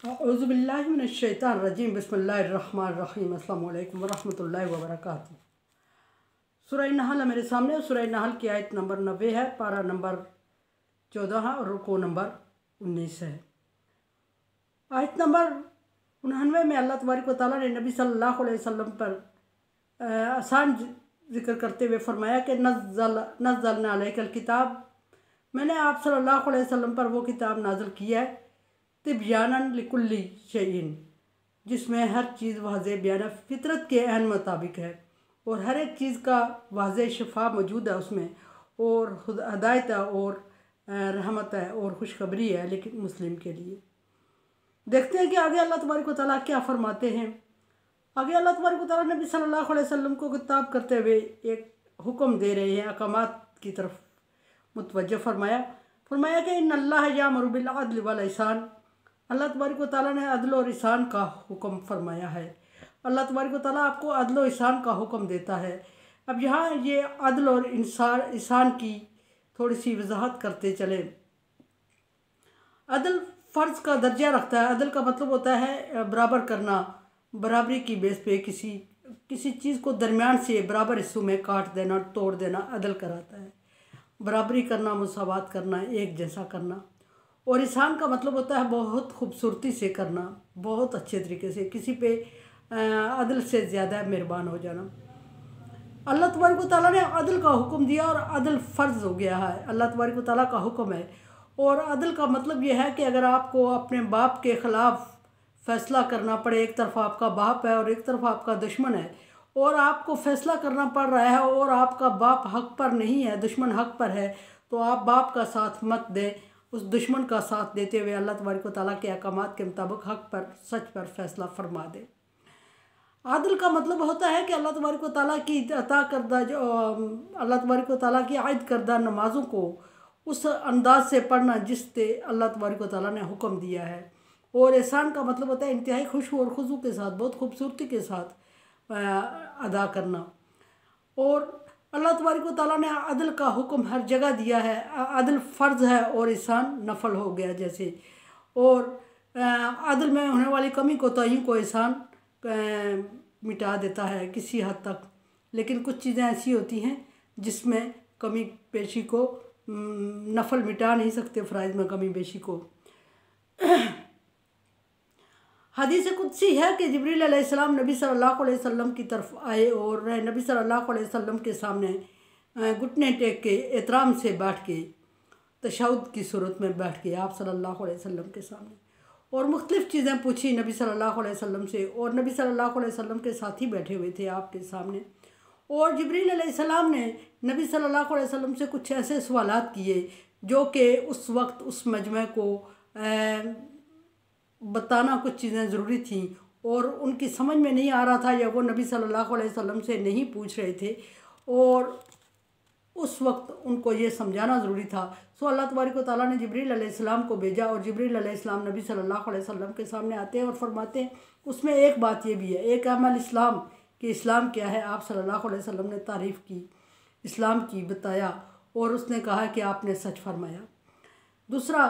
औज़ुबिल्लाहिमिनश्शैतानिर्रजीम बिस्मिल्लाहिर्रहमानिर्रहीम अस्सलामु अलैकुम वरहमतुल्लाहि वबरकातुहू। सूरह नहल मेरे सामने। सूरह नहल की आयत नंबर 90 है, पारा नंबर 14 और रुकू नंबर 19 है। आयत नंबर 99 में अल्लाह तबारक व तआला ने नबी सल्लल्लाहु अलैहि वसल्लम पर आसान जिक्र करते हुए फरमाया कि नज़्ज़लना अलैकल किताब, मैंने आप सल्लल्लाहु अलैहि वसल्लम पर वो किताब नाज़िल की है तिबयानन लिकुल्ली शैइन, जिसमें हर चीज़ वाज़ेह बयान फितरत के अहन मुताबिक है और हर एक चीज़ का वाज़ेह शफा मौजूद है उसमें, और हदायत है और रहमत है और खुशखबरी है लेकिन मुस्लिम के लिए। देखते हैं कि आगे अल्लाह तबारक व तआला क्या फरमाते हैं। आगे अल्लाह तबारक व तआला नबी सल्लल्लाहु अलैहि वसल्लम को खिताब करते हुए एक हुक्म दे रहे हैं, अहकामात की तरफ मुतवज्जह फरमाया कि इन्नल्लाह यामुरु बिल अद्ल वल ihसान, अल्लाह तबारक व तआला ने अदल और ihसान का हुक्म फरमाया है। अल्लाह तबारक व तआला आपको अदल और ihसान का हुक्म देता है। अब यहाँ ये अदल और ihसान की थोड़ी सी वजाहत करते चले। अदल फ़र्ज़ का दर्जा रखता है। अदल का मतलब होता है बराबर करना, बराबरी की बेस पे किसी चीज़ को दरमियान से बराबर हिस्सों में काट देना, तोड़ देना अदल कराता है। बराबरी करना, मुसावात करना, एक जैसा करना। और ihसान का मतलब होता है बहुत खूबसूरती से करना, बहुत अच्छे तरीके से, किसी पे अदल से ज़्यादा मेहरबान हो जाना। अल्लाह तबारक व तआला ने अदल का हुक्म दिया और अदल फ़र्ज़ हो गया है, अल्लाह तबारक व तआला का हुक्म है। और अदल का मतलब यह है कि अगर आपको अपने बाप के ख़िलाफ़ फ़ैसला करना पड़े, एक तरफ आपका बाप है और एक तरफ आपका दुश्मन है, और आपको फ़ैसला करना पड़ रहा है और आपका बाप हक़ पर नहीं है, दुश्मन हक़ पर है, तो आप बाप का साथ मत दें, उस दुश्मन का साथ देते हुए अल्लाह तबारक व तआला के अहकामात के मुताबिक हक़ पर, सच पर फ़ैसला फरमा दे। आदल का मतलब होता है कि अल्लाह तबारक व तआला की अता करदा अल्लाह तबारक व तआला की आयद करदा नमाज़ों को उस अंदाज से पढ़ना जिससे अल्लाह तबारक व तआला ने हुक्म दिया है। और एहसान का मतलब होता है इंतहाई खुशू और खुजू के साथ, बहुत खूबसूरती के साथ अदा करना। और अल्लाह तबारक व तआला ने अदल का हुक्म हर जगह दिया है। अदल फ़र्ज़ है और ihसान नफल हो गया जैसे। और अदल में होने वाली कमी कोताहियों को ihसान मिटा देता है किसी हद तक, लेकिन कुछ चीज़ें ऐसी होती हैं जिसमें कमी पेशी को नफल मिटा नहीं सकते, फ़राइज़ में कमी पेशी को। हदीस कुदसी है कि जिब्रील अलैहिस्सलाम नबी सल्लल्लाहु अलैहि वसल्लम की तरफ आए और नबी सल्लल्लाहु अलैहि वसल्लम के सामने घुटने टेक के एहतराम से बैठ के, तशहुद की सूरत में बैठ के आप सल्लल्लाहु अलैहि वसल्लम के सामने, और मुख्तलिफ़ चीज़ें पूछी नबी सल्लल्लाहु अलैहि वसल्लम से। और नबी सल्लल्लाहु अलैहि वसल्लम के साथी बैठे हुए थे आपके सामने, और जिब्रील अलैहिस्सलाम ने नबी सल्लल्लाहु अलैहि वसल्लम से कुछ ऐसे सवालात किए जो कि उस वक्त उस मजमे को बताना कुछ चीज़ें ज़रूरी थी, और उनकी समझ में नहीं आ रहा था या वो नबी सल्लल्लाहु अलैहि वसल्लम से नहीं पूछ रहे थे, और उस वक्त उनको ये समझाना ज़रूरी था। सो अल्लाह तबारक व तआला ने जिब्रील अलैहिस्सलाम को भेजा, और जिब्रील अलैहिस्सलाम नबी सल्लल्लाहु अलैहि वसल्लम के सामने आते हैं और फरमाते हैं। उसमें एक बात ये भी है, एक अमल इस्लाम कि इस्लाम क्या है, आप सल्लल्लाहु अलैहि वसल्लम ने तारीफ़ की इस्लाम की, बताया, और उसने कहा कि आपने सच फरमाया। दूसरा,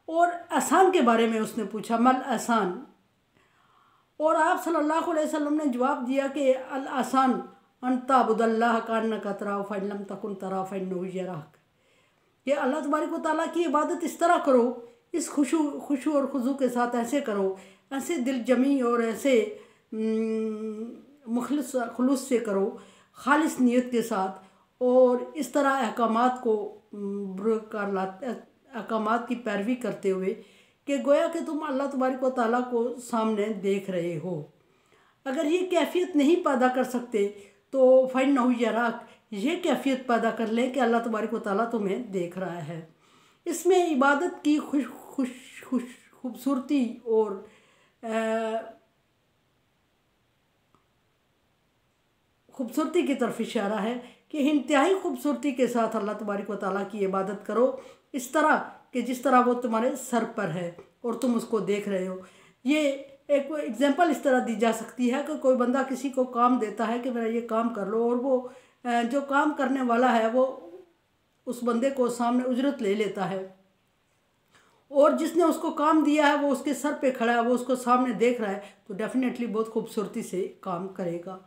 और एहसान के बारे में उसने पूछा, मल एहसान, और आप सल्लल्लाहु अलैहि वसल्लम ने जवाब दिया कि अल एहसान अनतअबुदल्लाह कअन्नका तराहु फ़इन लम तकुन तराहु फ़इन्नहु यराक, कि अल्लाह तबारक व तआला की इबादत इस तरह करो, इस खुशू और खुजू के साथ ऐसे करो, ऐसे दिल जमी और ऐसे खुलूस से करो, खालिस नियत के साथ, और इस तरह अहकामात को अहकामात की पैरवी करते हुए कि गोया कि तुम अल्लाह तबारक व तआला को सामने देख रहे हो। अगर ये कैफियत नहीं पैदा कर सकते तो फ़इन्नहु यराक, ये कैफियत पैदा कर लें कि अल्लाह तबारक व तआला तुम्हें देख रहा है। इसमें इबादत की खूबसूरती और खूबसूरती की तरफ इशारा है कि इंतहाई खूबसूरती के साथ अल्लाह तबारक व तआला की इबादत करो, इस तरह कि जिस तरह वो तुम्हारे सर पर है और तुम उसको देख रहे हो। ये एक एग्जांपल इस तरह दी जा सकती है कि कोई बंदा किसी को काम देता है कि मेरा ये काम कर लो, और वो जो काम करने वाला है वो उस बंदे को सामने उजरत ले लेता है, और जिसने उसको काम दिया है वो उसके सर पे खड़ा है, वो उसको सामने देख रहा है, तो डेफिनेटली बहुत खूबसूरती से काम करेगा।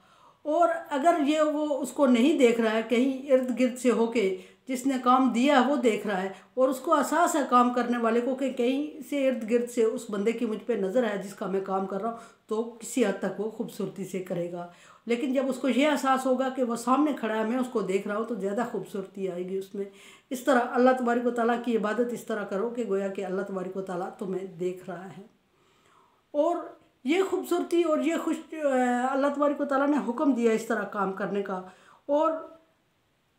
और अगर ये वो उसको नहीं देख रहा है, कहीं इर्द गिर्द से होके जिसने काम दिया है वो देख रहा है और उसको एहसास है काम करने वाले को कि कहीं से इर्द गिर्द से उस बंदे की मुझ पे नज़र है जिसका मैं काम कर रहा हूँ, तो किसी हद तक वो खूबसूरती से करेगा। लेकिन जब उसको ये एहसास होगा कि वो सामने खड़ा है, मैं उसको देख रहा हूँ, तो ज़्यादा खूबसूरती आएगी उसमें। इस तरह अल्लाह तबारक व तआला की इबादत इस तरह करो कि गोया कि अल्लाह तबारक व तआला तुम्हें देख रहा है। और ये खूबसूरती और ये खुश अल्लाह तबारक व तआला ने हुक्म दिया इस तरह काम करने का। और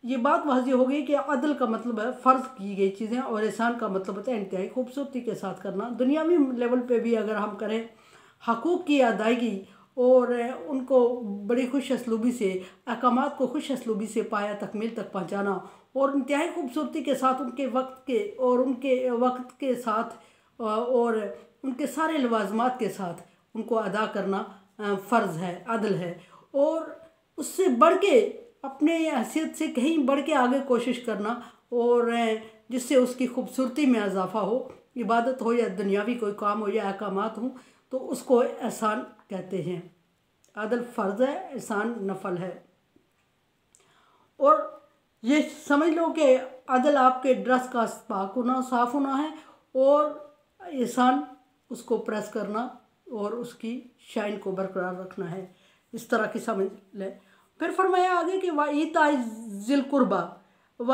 ये बात वाज़ेह हो गई कि अदल का मतलब है फ़र्ज की गई चीज़ें, और एहसान का मतलब होता है इंतहाई खूबसूरती के साथ करना। दुनियावी लेवल पे भी अगर हम करें हकूक़ की अदायगी और उनको बड़ी खुश असलूबी से, अहकामात को खुश असलूबी से पाया तकमील तक पहुँचाना और इंतहाई खूबसूरती के साथ उनके वक्त के साथ और उनके सारे लवाजमात के साथ उनको अदा करना फ़र्ज़ है, अदल है। और उससे बढ़ के अपने हैसियत से कहीं बढ़ के आगे कोशिश करना, और जिससे उसकी खूबसूरती में इजाफा हो, इबादत हो या दुनियावी कोई काम हो या अहकामात हो, तो उसको एहसान कहते हैं। अदल फ़र्ज़ है, एहसान नफल है। और ये समझ लो कि अदल आपके ड्रेस का पाक होना, साफ़ होना है, और एहसान उसको प्रेस करना और उसकी शाइन को बरकरार रखना है। इस तरह की समझ लें। फिर फरमाया आगे कि व ईता ज़िल कुर्बा व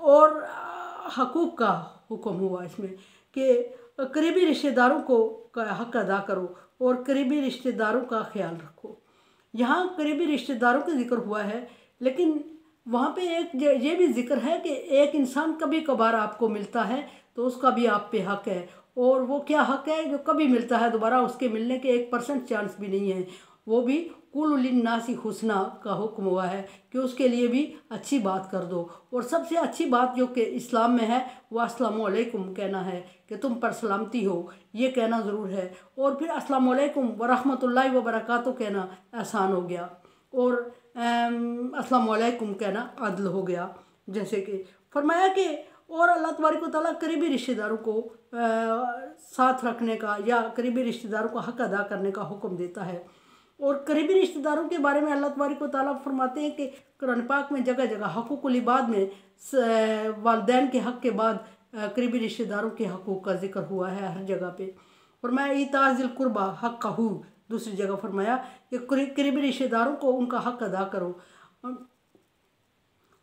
और हकूक़ का हुक्म हुआ इसमें कि करीबी रिश्तेदारों को का हक़ अदा करो और करीबी रिश्तेदारों का ख्याल रखो। यहाँ करीबी रिश्तेदारों का जिक्र हुआ है, लेकिन वहाँ पे एक ये भी जिक्र है कि एक इंसान कभी कभार आपको मिलता है तो उसका भी आप पे हक़ है। और वो क्या हक़ है जो कभी मिलता है, दोबारा उसके मिलने के 1% चांस भी नहीं है, वो भी कुल लिन्नासी हुस्ना का हुक्म हुआ है कि उसके लिए भी अच्छी बात कर दो। और सबसे अच्छी बात जो कि इस्लाम में है वह अस्सलामु अलैकुम कहना है कि तुम पर सलामती हो, ये कहना ज़रूर है। और फिर अस्सलामु अलैकुम व रहमतुल्लाहि व बरकातहू कहना एहसान हो गया, और अस्सलामु अलैकुम कहना अदल हो गया। जैसे कि फरमाया कि और अल्लाह तबारक व तआला करीबी रिश्तेदारों को साथ रखने का या करीबी रिश्तेदारों का हक़ अदा करने का हुक्म देता है। और करीबी रिश्तेदारों के बारे में अल्लाह तबारक व तआला फरमाते हैं कि कुरान पाक में जगह जगह हक़ूक़ुल इबाद में वालिदैन के हक़ के बाद करीबी रिश्तेदारों के हकूक़ का जिक्र हुआ है हर जगह पे। और मैं ईता ज़िल कुर्बा हक़्क़हू, दूसरी जगह फरमाया कि करीबी रिश्तेदारों को उनका हक़ अदा करो।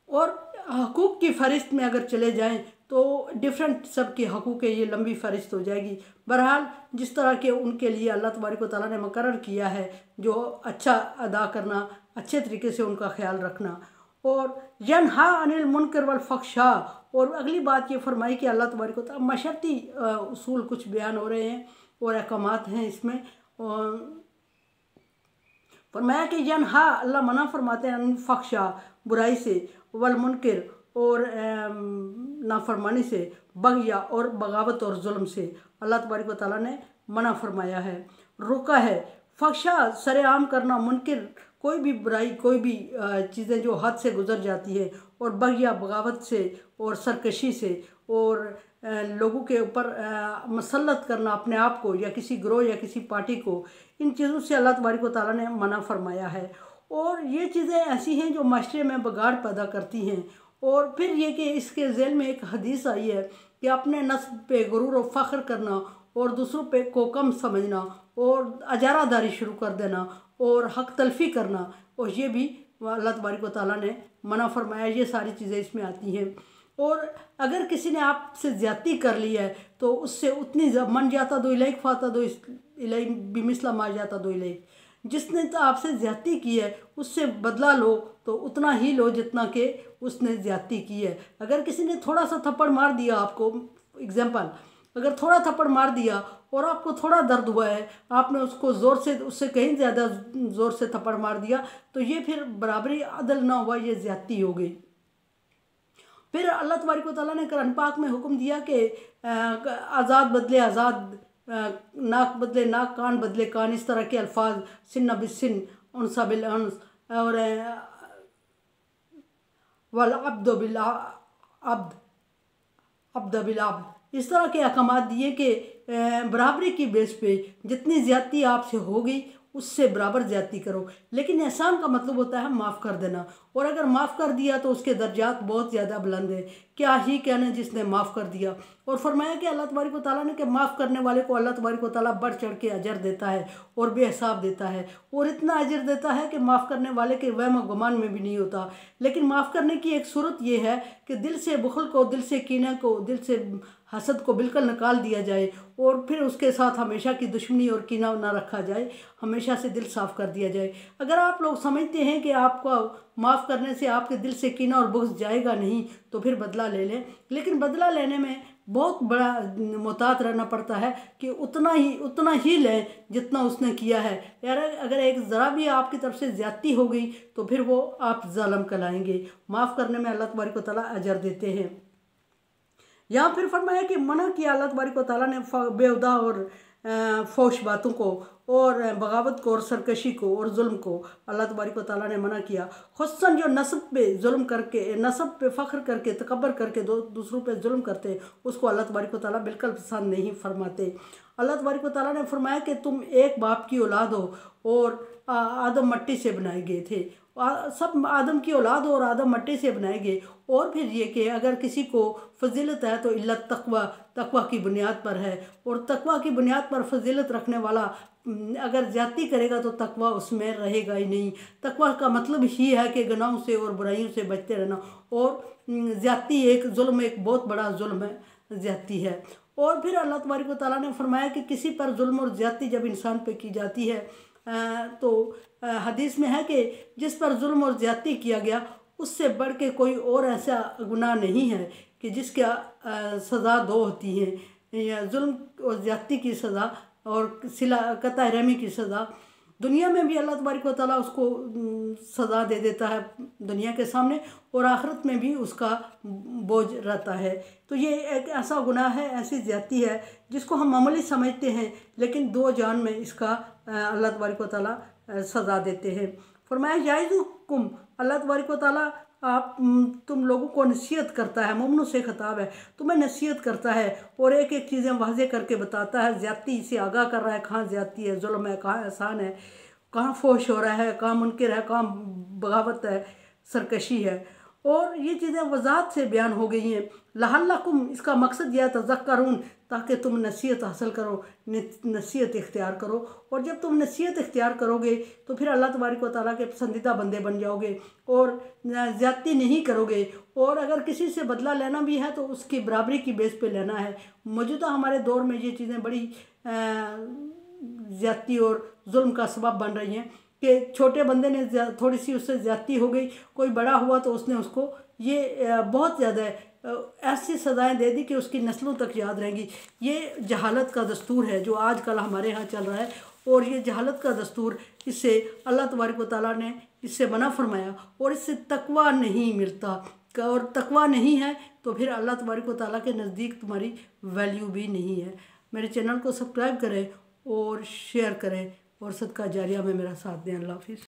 और हकूक़ की फ़हरिस्त में अगर चले जाएं तो डिफरेंट सब के हकूक़ ये लंबी फ़हरिस्त हो जाएगी। बहरहाल जिस तरह के उनके लिए अल्लाह तबारक व तआला ने मुकर्रर किया है, जो अच्छा अदा करना, अच्छे तरीके से उनका ख्याल रखना। और यनहा अनिल मुनकर वल फ़हशा, और अगली बात ये फरमाई कि अल्लाह तबारक व तआला मशर्ती उसूल कुछ बयान हो रहे हैं और अहकामात हैं इसमें। फरमाया कि यनहा अल्लाह मना फरमाते हैं अनिल फ़हशा बुराई से, वल मुनकर और नाफरमानी से, बग़या और बगावत और जुल्म से अल्लाह तबारक व तआला ने मना फरमाया है, रोका है। फ़हशा सरेआम करना, मुनकर कोई भी बुराई, कोई भी चीज़ें जो हद से गुज़र जाती है, और बग़या बगावत से और सरकशी से, और लोगों के ऊपर मसल्लत करना अपने आप को या किसी ग्रोह या किसी पार्टी को, इन चीज़ों से अल्लाह तबारक व तआला ने मना फरमाया है। और ये चीज़ें ऐसी हैं जो माशरे में बिगाड़ पैदा करती हैं। और फिर ये कि इसके ज़ेल में एक हदीस आई है कि अपने नस्ब पे गुरूर और फ़ख्र करना और दूसरों पे को कम समझना और अजारादारी शुरू कर देना और हक़ तलफ़ी करना, और ये भी अल्लाह तबारक व तआला ने मना फरमाया। ये सारी चीज़ें इसमें आती हैं। और अगर किसी ने आपसे ज़्यादती कर ली है तो उससे उतनी मन जाता दो इलाइक फ़ाता दो इलाइक बिमिसला मा जाता दो इलाइक, जिसने तो आपसे ज़्यादती की है उससे बदला लो तो उतना ही लो जितना कि उसने ज़्यादती की है। अगर किसी ने थोड़ा सा थप्पड़ मार दिया आपको, एग्जांपल, अगर थोड़ा थप्पड़ मार दिया और आपको थोड़ा दर्द हुआ है, आपने उसको ज़ोर से, उससे कहीं ज़्यादा ज़ोर से थप्पड़ मार दिया, तो ये फिर बराबरी अदल ना हुआ, ये ज़्यादती हो गई। फिर अल्लाह तबारक व तआला ने कुरान पाक में हुक्म दिया कि आज़ाद बदले आज़ाद, नाक बदले नाक, कान बदले कान, इस तरह के अल्फाज, सिन्न बिसिन, उनसा बिल अनस, और वल अब्द बिल अब्द, अब्द बिल-अब्द। इस तरह के अहकाम दिए कि बराबरी की बेस पे जितनी ज़्यादती आपसे होगी उससे बराबर ज़्यादती करो। लेकिन एहसान का मतलब होता है माफ़ कर देना, और अगर माफ़ कर दिया तो उसके दर्जात बहुत ज़्यादा बुलंद है। क्या ही कहना जिसने माफ़ कर दिया। और फरमाया कि अल्लाह तबारक व तआला ने कि माफ़ करने वाले को अल्लाह तबारक व तआला बढ़ चढ़ के अजर देता है और बेहिसाब देता है, और इतना अजर देता है कि माफ़ करने वाले के वहम गुमान में भी नहीं होता। लेकिन माफ़ करने की एक सूरत यह है कि दिल से बुखल को, दिल से कीना को, दिल से हसद को बिल्कुल निकाल दिया जाए, और फिर उसके साथ हमेशा की दुश्मनी और कीना ना रखा जाए, हमेशा से दिल साफ़ कर दिया जाए। अगर आप लोग समझते हैं कि आपको माफ़ करने से आपके दिल से कीना और बुग़्ज़ जाएगा नहीं, तो फिर बदला ले लें। लेकिन बदला लेने में बहुत बड़ा मोहतात रहना पड़ता है कि उतना ही लें जितना उसने किया है। यार अगर एक ज़रा भी आपकी तरफ से ज़्यादती हो गई तो फिर वो आप ज़ालिम कहलाएंगे। माफ़ करने में अल्लाह तबारक व तआला अजर देते हैं। यहाँ फिर फरमाया कि मना किया अल्लाह तबारक व तआला ने बेहुदा और फौश बातों को, और बगावत को, और सरकशी को, और जुल्म को अल्लाह तबारक व तआला ने मना किया। खुस्सन जो नस्ब पे जुल्म करके, नस्ब पे फ़ख्र करके, तकब्बर करके दूसरों पे जुल्म करते, उसको अल्लाह तबारक व तआला बिल्कुल पसंद नहीं फरमाते। अल्लाह तबारक व तआला ने फरमाया कि तुम एक बाप की औलाद हो, और आदम मट्टी से बनाए गए थे, सब आदम की औलाद हो और आदम मट्टी से बनाए गए। और फिर ये कि अगर किसी को फजीलत है तो इल्लत तकवा, तकवा की बुनियाद पर है, और तकवा की बुनियाद पर फजीलत रखने वाला अगर ज़्यादती करेगा तो तकवा उसमें रहेगा ही नहीं। तकवा का मतलब ही है कि गुनाहों से और बुराइयों से बचते रहना, और ज़्यादती एक जुल्म, एक बहुत बड़ा जुल्म है, ज़्यादती है। और फिर अल्लाह तबारक व तआला ने फरमाया कि किसी पर जुल्म और ज़्यादती जब इंसान पे की जाती है तो हदीस में है कि जिस पर जुल्म और ज़्यादती किया गया उससे बढ़ के कोई और ऐसा गुनाह नहीं है कि जिसका सज़ा दो होती है, या जुल्म और ज़्यादती की सज़ा और सिला कतई रहमी की सज़ा। दुनिया में भी अल्लाह तबारक व तआला उसको सज़ा दे देता है दुनिया के सामने, और आखिरत में भी उसका बोझ रहता है। तो ये एक ऐसा गुनाह है, ऐसी ज़्यादती है जिसको हम मामूली समझते हैं, लेकिन दो जान में इसका अल्लाह तबारक व तआला सज़ा देते हैं। फरमाया याइज़ुकुम, अल्लाह तबारक व तआला आप तुम लोगों को नसीहत करता है, मोमिनों से खिताब है, तुम्हें नसीहत करता है और एक एक चीज़ें वाज़े करके बताता है। ज़्यादती से आगाह कर रहा है, कहाँ ज़्यादती है, जुल्म है, कहाँ एहसान है, कहाँ फोश हो रहा है, कहाँ मुनकर है, कहाँ बगावत है, सरकशी है, और ये चीज़ें वज़ाहत से बयान हो गई हैं। लअल्लकुम, इसका मकसद यह तज़क्करून, ताकि तुम नसीहत हासिल करो, नसीहत इख्तियार करो। और जब तुम नसीहत इख्तियार करोगे तो फिर अल्लाह तबारक व तआला के पसंदीदा बंदे बन जाओगे और ज़्यादती नहीं करोगे। और अगर किसी से बदला लेना भी है तो उसकी बराबरी की बेस पे लेना है। मौजूदा हमारे दौर में ये चीज़ें बड़ी ज़्यादती और जुल्म का सबब बन रही हैं कि छोटे बंदे ने थोड़ी सी उससे ज़्यादती हो गई, कोई बड़ा हुआ तो उसने उसको ये बहुत ज़्यादा ऐसी सज़ाएं दे दी कि उसकी नस्लों तक याद रहेंगी। ये जहालत का दस्तूर है जो आजकल हमारे यहाँ चल रहा है, और ये जहालत का दस्तूर, इससे अल्लाह तबारक व तआला ने इससे मना फरमाया, और इससे तकवा नहीं मिलता, और तकवा नहीं है तो फिर अल्लाह तबारक व तआला के नज़दीक तुम्हारी वैल्यू भी नहीं है। मेरे चैनल को सब्सक्राइब करें और शेयर करें, और सदका जारिया में मेरा साथ दें। अल्लाह हाफिज़।